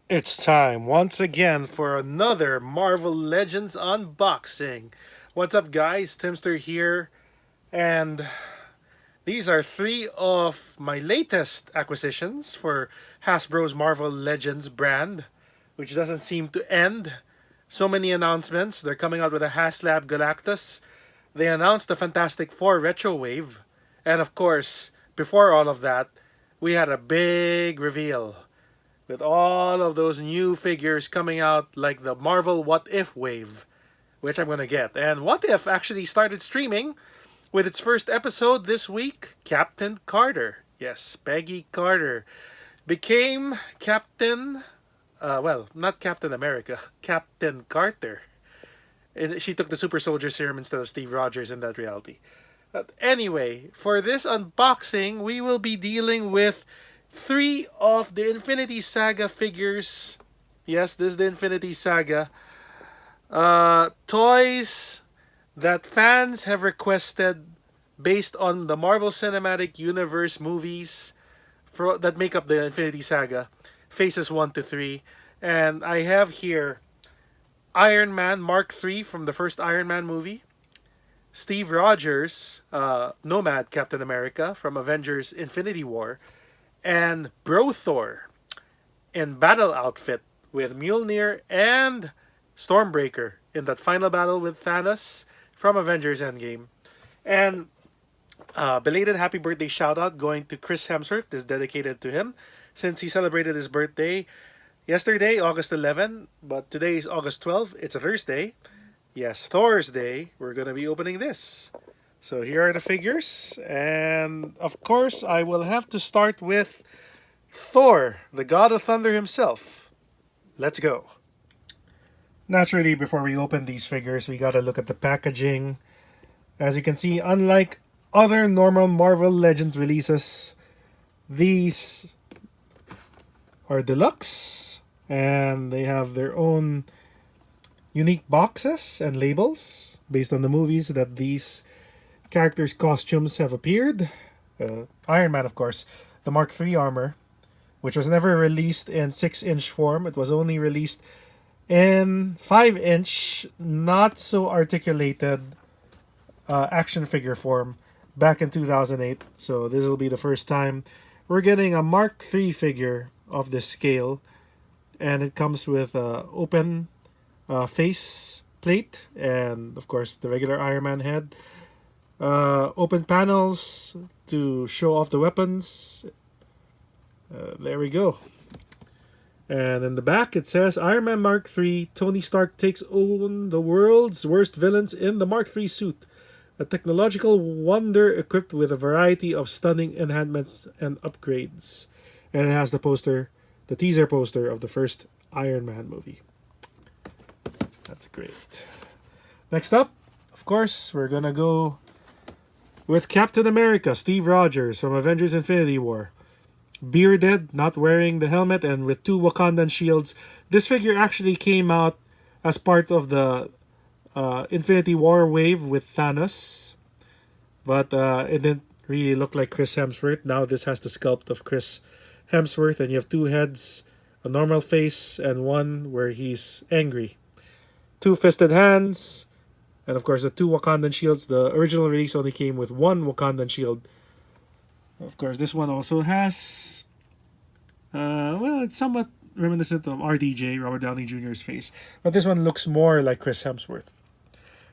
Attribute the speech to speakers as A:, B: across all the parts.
A: It's time once again for another Marvel Legends unboxing. What's up, guys? Timzster here, and these are three of my latest acquisitions for Hasbro's Marvel Legends brand, which doesn't seem to end. So many announcements. They're coming out with a HasLab Galactus. They announced the Fantastic Four Retro Wave, and of course, before all of that, we had a big reveal with all of those new figures coming out like the Marvel What If wave, which I'm gonna get. And What If actually started streaming with its first episode this week. Captain Carter, yes, Peggy Carter, became Captain. Well, not Captain America, Captain Carter. And she took the super soldier serum instead of Steve Rogers in that reality. But anyway, for this unboxing, we will be dealing with three of the Infinity Saga figures. Yes, this is the Infinity Saga. Toys that fans have requested based on the Marvel Cinematic Universe movies that make up the Infinity Saga, phases 1 to 3. And I have here Iron Man Mark III from the first Iron Man movie, Steve Rogers, Nomad Captain America from Avengers Infinity War, and Bro Thor in battle outfit with Mjolnir and Stormbreaker in that final battle with Thanos from Avengers Endgame. And belated happy birthday shout out going to Chris Hemsworth. This is dedicated to him since he celebrated his birthday yesterday, August 11, but today is August 12. It's a Thursday. Yes, Thursday. We're going to be opening this. So here are the figures. And of course, I will have to start with Thor, the god of thunder himself. Let's go. Naturally, before we open these figures, we gotta look at the packaging. As you can see, unlike other normal Marvel Legends releases, these are deluxe and they have their own unique boxes and labels based on the movies that these characters' costumes have appeared. Iron Man, of course, the Mark III armor, which was never released in 6-inch form. It was only released in 5-inch, not so articulated action figure form back in 2008. So this will be the first time we're getting a Mark III figure of this scale. And it comes with open face plate and, of course, the regular Iron Man head. Open panels to show off the weapons. There we go. And in the back it says Iron Man Mark III, Tony Stark takes on the world's worst villains in the Mark III suit. A technological wonder equipped with a variety of stunning enhancements and upgrades. And it has the poster, the teaser poster of the first Iron Man movie. That's great. Next up, of course, we're gonna go with Captain America, Steve Rogers from Avengers Infinity War. Bearded, not wearing the helmet, and with two Wakandan shields. This figure actually came out as part of the Infinity War wave with Thanos, but it didn't really look like Chris Hemsworth. Now this has the sculpt of Chris Hemsworth, and you have two heads, a normal face, and one where he's angry. Two fisted hands, and of course the two Wakandan shields. The original release only came with one Wakandan shield. Of course, this one also has, well, it's somewhat reminiscent of RDJ, Robert Downey Jr.'s face. But this one looks more like Chris Hemsworth.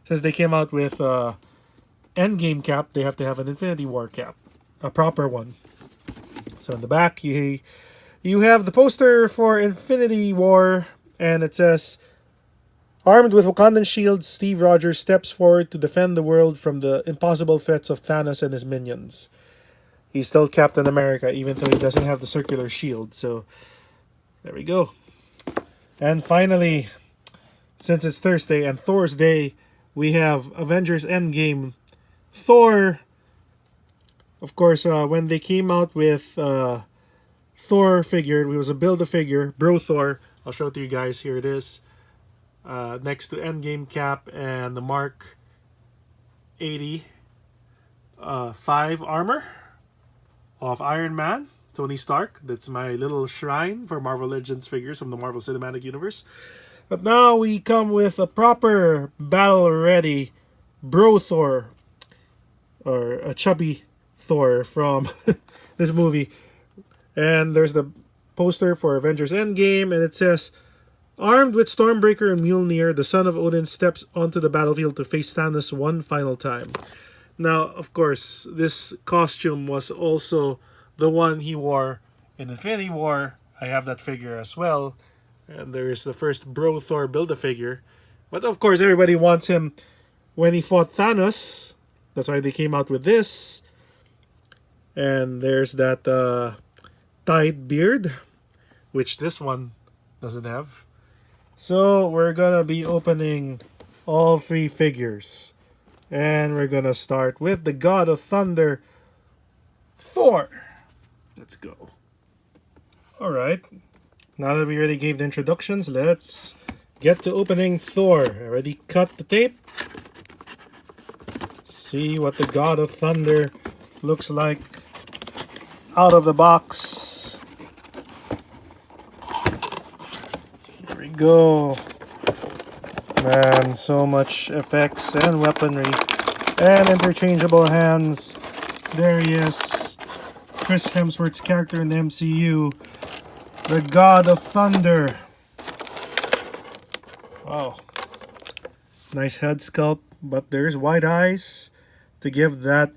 A: Since they came out with Endgame cap, they have to have an Infinity War cap. A proper one. So in the back, you have the poster for Infinity War, and it says, armed with Wakandan shields, Steve Rogers steps forward to defend the world from the impossible threats of Thanos and his minions. He's still Captain America, even though he doesn't have the circular shield. So, there we go. And finally, since it's Thursday and Thor's Day, we have Avengers Endgame. Thor, of course, when they came out with Thor figure, it was a Build-A-Figure, Bro Thor. I'll show it to you guys. Here it is. Next to Endgame cap and the Mark 80 5 armor of Iron Man. Tony Stark. That's my little shrine for Marvel Legends figures from the Marvel Cinematic Universe. But now we come with a proper battle-ready Bro Thor, or a chubby Thor from this movie. And there's the poster for Avengers Endgame, and it says, armed with Stormbreaker and Mjolnir, the son of Odin steps onto the battlefield to face Thanos one final time. Now, of course, this costume was also the one he wore in Infinity War. I have that figure as well. And there is the first Bro Thor Build-A-Figure. But of course, everybody wants him when he fought Thanos. That's why they came out with this. And there's that tied beard, which this one doesn't have. So we're gonna be opening all three figures. And we're gonna start with the God of Thunder, Thor. Let's go. Alright. Now that we already gave the introductions, let's get to opening Thor. I already cut the tape. See what the God of Thunder looks like out of the box. Here we go. Man, so much effects and weaponry and interchangeable hands. There he is. Chris Hemsworth's character in the MCU. The God of Thunder. Wow. Nice head sculpt, but there's wide eyes to give that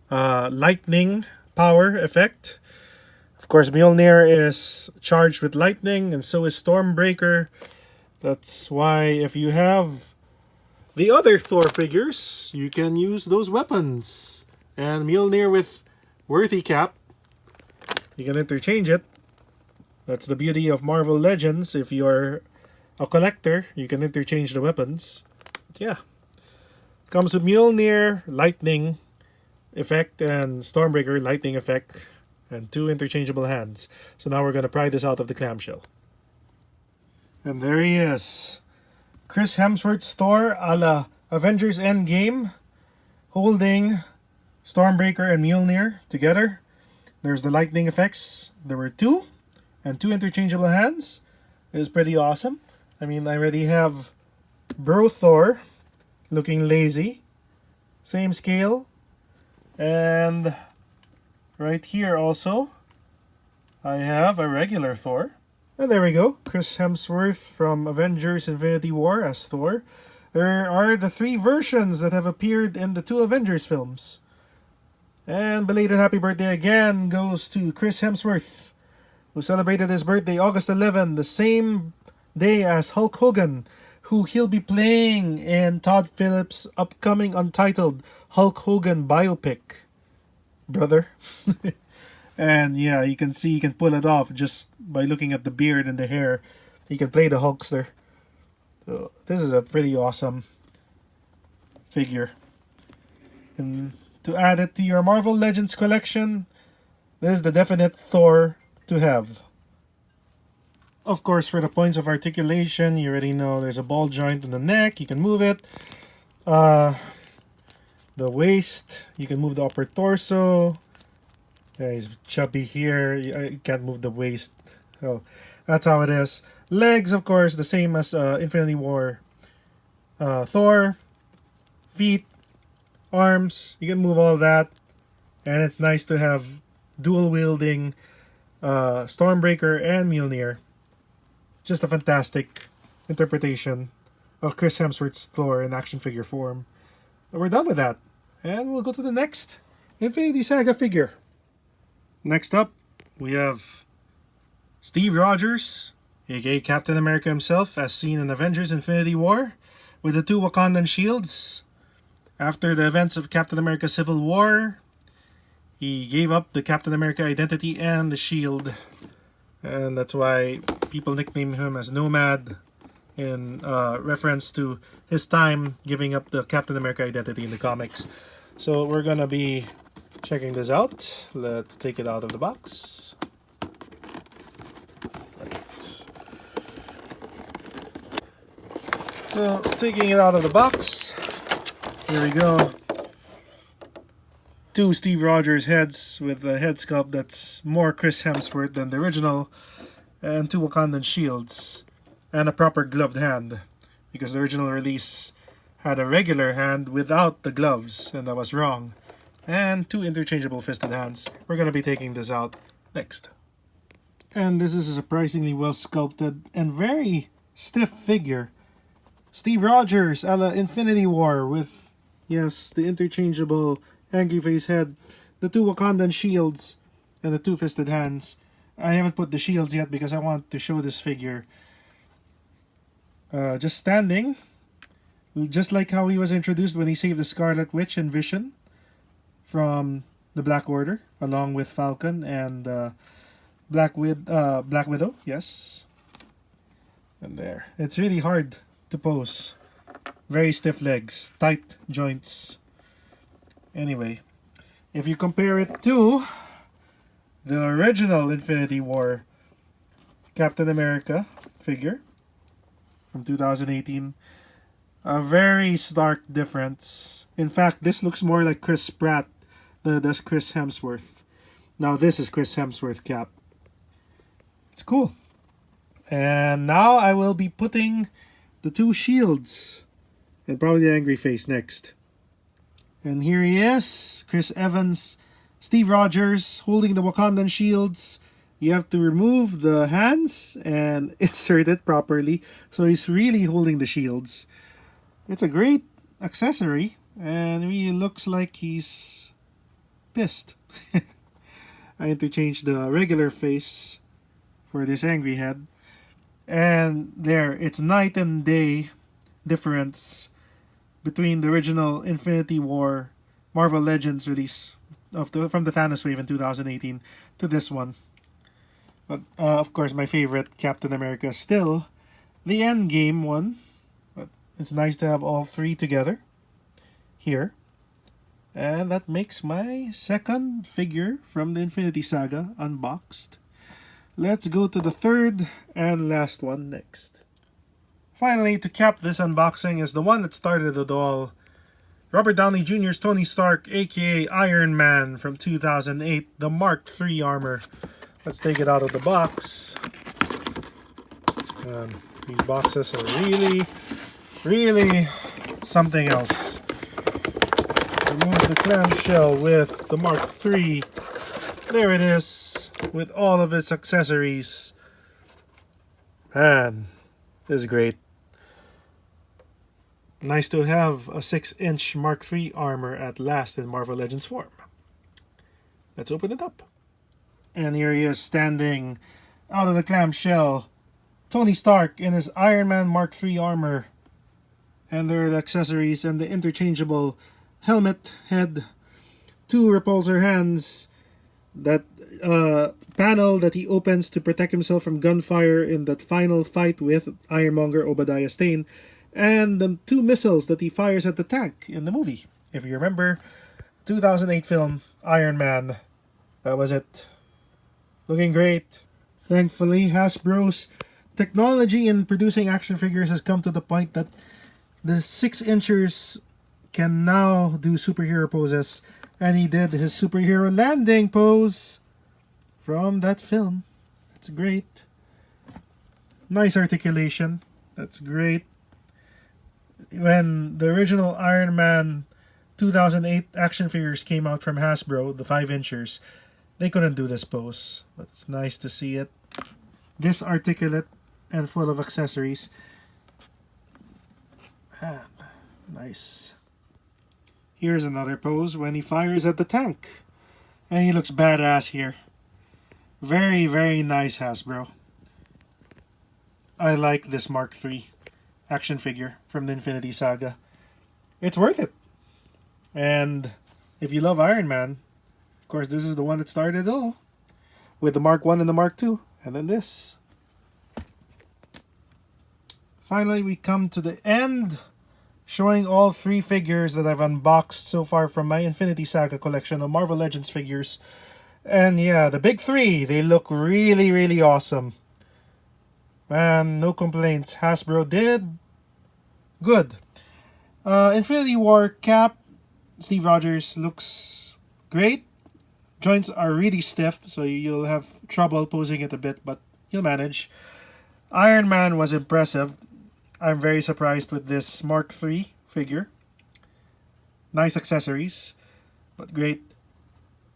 A: lightning power effect. Of course, Mjolnir is charged with lightning, and so is Stormbreaker. That's why if you have the other Thor figures, you can use those weapons. And Mjolnir with Worthy Cap, you can interchange it. That's the beauty of Marvel Legends. If you're a collector, you can interchange the weapons. But yeah. Comes with Mjolnir, lightning effect, and Stormbreaker, lightning effect, and 2 interchangeable hands. So now we're going to pry this out of the clamshell. And there he is. Chris Hemsworth's Thor a la Avengers Endgame, holding Stormbreaker and Mjolnir together. There's the lightning effects. There were 2. And 2 interchangeable hands. Is pretty awesome. I mean, I already have Bro Thor looking lazy. Same scale. And right here also, I have a regular Thor. And there we go. Chris Hemsworth from Avengers Infinity War as Thor. There are the 3 versions that have appeared in the 2 Avengers films. And belated happy birthday again goes to Chris Hemsworth, who celebrated his birthday August 11, the same day as Hulk Hogan, who he'll be playing in Todd Phillips' upcoming untitled Hulk Hogan biopic. Brother. And yeah, you can see he can pull it off just by looking at the beard and the hair. He can play the Hulkster. So this is a pretty awesome figure. And to add it to your Marvel Legends collection, this is the definite Thor to have. Of course, for the points of articulation, you already know there's a ball joint in the neck. You can move it. The waist, you can move the upper torso. Yeah, he's chubby here. You can't move the waist. So that's how it is. Legs, of course, the same as Infinity War Thor. Feet, arms, you can move all that. And it's nice to have dual wielding Stormbreaker and Mjolnir. Just a fantastic interpretation of Chris Hemsworth's Thor in action figure form. But we're done with that. And we'll go to the next Infinity Saga figure. Next up, we have Steve Rogers, aka Captain America himself, as seen in Avengers Infinity War, with the 2 Wakandan shields. After the events of Captain America Civil War, he gave up the Captain America identity and the shield. And that's why people nickname him as Nomad, in reference to his time giving up the Captain America identity in the comics. So we're gonna be checking this out. Let's take it out of the box. Right. So taking it out of the box, here we go. 2 Steve Rogers heads with a head sculpt that's has more Chris Hemsworth than the original, and 2 Wakandan shields, and a proper gloved hand, because the original release had a regular hand without the gloves, and that was wrong. And 2 interchangeable fisted hands. We're going to be taking this out next. And this is a surprisingly well sculpted and very stiff figure. Steve Rogers a la Infinity War with, yes, the interchangeable angry face head, the 2 Wakandan shields, and the 2 fisted hands. I haven't put the shields yet because I want to show this figure just standing, just like how he was introduced when he saved the Scarlet Witch and Vision from the Black Order, along with Falcon and Black Widow, yes. And there. It's really hard to pose. Very stiff legs, tight joints. Anyway, if you compare it to the original Infinity War Captain America figure from 2018, a very stark difference. In fact, this looks more like Chris Pratt than does Chris Hemsworth. Now this is Chris Hemsworth Cap. It's cool. And now I will be putting the 2 shields and probably the angry face next. And here he is, Chris Evans, Steve Rogers holding the Wakandan shields. You have to remove the hands and insert it properly, so he's really holding the shields. It's a great accessory, and he looks like he's pissed. I interchanged the regular face for this angry head. And there, it's night and day difference between the original Infinity War Marvel Legends release from the Thanos wave in 2018 to this one. But of course, my favorite Captain America is still the Endgame one. But it's nice to have all 3 together here. And that makes my second figure from the Infinity Saga unboxed. Let's go to the third and last one next. Finally, to cap this unboxing is the one that started it all. Robert Downey Jr.'s Tony Stark, aka Iron Man from 2008, the Mark III armor. Let's take it out of the box. These boxes are really something else. Remove the clamshell with the Mark III. There it is, with all of its accessories. Man, this is great. Nice to have a 6-inch Mark III armor at last in Marvel Legends form. Let's open it up. And here he is standing out of the clamshell. Tony Stark in his Iron Man Mark III armor. And there are the accessories and the interchangeable helmet head. 2 repulsor hands. That panel that he opens to protect himself from gunfire in that final fight with Ironmonger Obadiah Stane, and the 2 missiles that he fires at the tank in the movie. If you remember, 2008 film, Iron Man. That was it. Looking great. Thankfully, Hasbro's technology in producing action figures has come to the point that the 6-inchers can now do superhero poses. And he did his superhero landing pose from that film. That's great. Nice articulation. That's great. When the original Iron Man 2008 action figures came out from Hasbro, the 5-inchers, they couldn't do this pose. But it's nice to see it. This articulate and full of accessories. And nice. Here's another pose when he fires at the tank. And he looks badass here. Very nice, Hasbro. I like this Mark III action figure from the Infinity Saga. It's worth it. And if you love Iron Man, of course this is the one that started it all. With the Mark I and the Mark II. And then this. Finally, we come to the end, showing all 3 figures that I've unboxed so far from my Infinity Saga collection of Marvel Legends figures. And yeah, the big 3, they look really awesome. Man, no complaints. Hasbro did good. Infinity War Cap, Steve Rogers looks great. Joints are really stiff, so you'll have trouble posing it a bit, but you'll manage. Iron Man was impressive. I'm very surprised with this Mark III figure. Nice accessories, but great.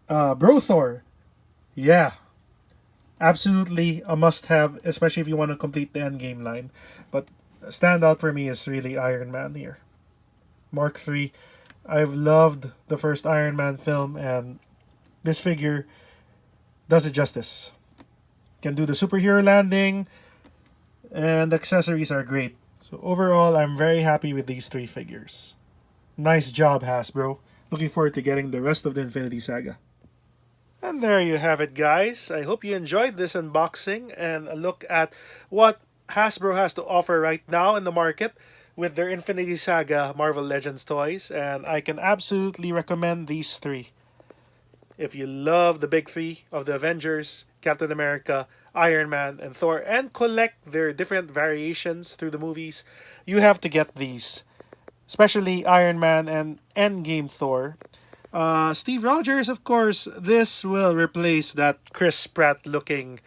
A: Bro Thor, yeah, absolutely a must-have, especially if you want to complete the Endgame line. But standout for me is really Iron Man here. Mark III. I've loved the first Iron Man film, and this figure does it justice. Can do the superhero landing, and the accessories are great. So overall, I'm very happy with these three figures. Nice job, Hasbro. Looking forward to getting the rest of the Infinity Saga. And there you have it, guys. I hope you enjoyed this unboxing and a look at what Hasbro has to offer right now in the market with their Infinity Saga Marvel Legends toys. And I can absolutely recommend these three. If you love the big three of the Avengers, Captain America, Iron Man, and Thor, and collect their different variations through the movies, you have to get these. Especially Iron Man and Endgame Thor. Steve Rogers, of course, this will replace that Chris Pratt looking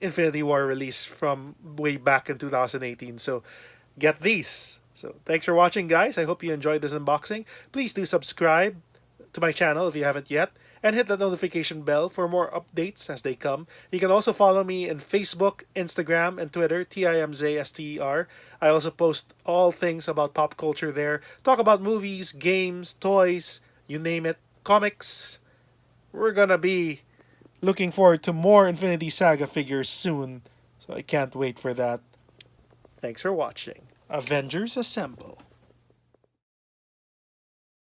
A: Infinity War release from way back in 2018. So get these. So thanks for watching, guys. I hope you enjoyed this unboxing. Please do subscribe to my channel if you haven't yet, and hit the notification bell for more updates as they come. You can also follow me in Facebook, Instagram, and Twitter, TIMZSTER. I also post all things about pop culture there. Talk about movies, games, toys, you name it, comics. We're gonna be looking forward to more Infinity Saga figures soon, so I can't wait for that. Thanks for watching. Avengers Assemble.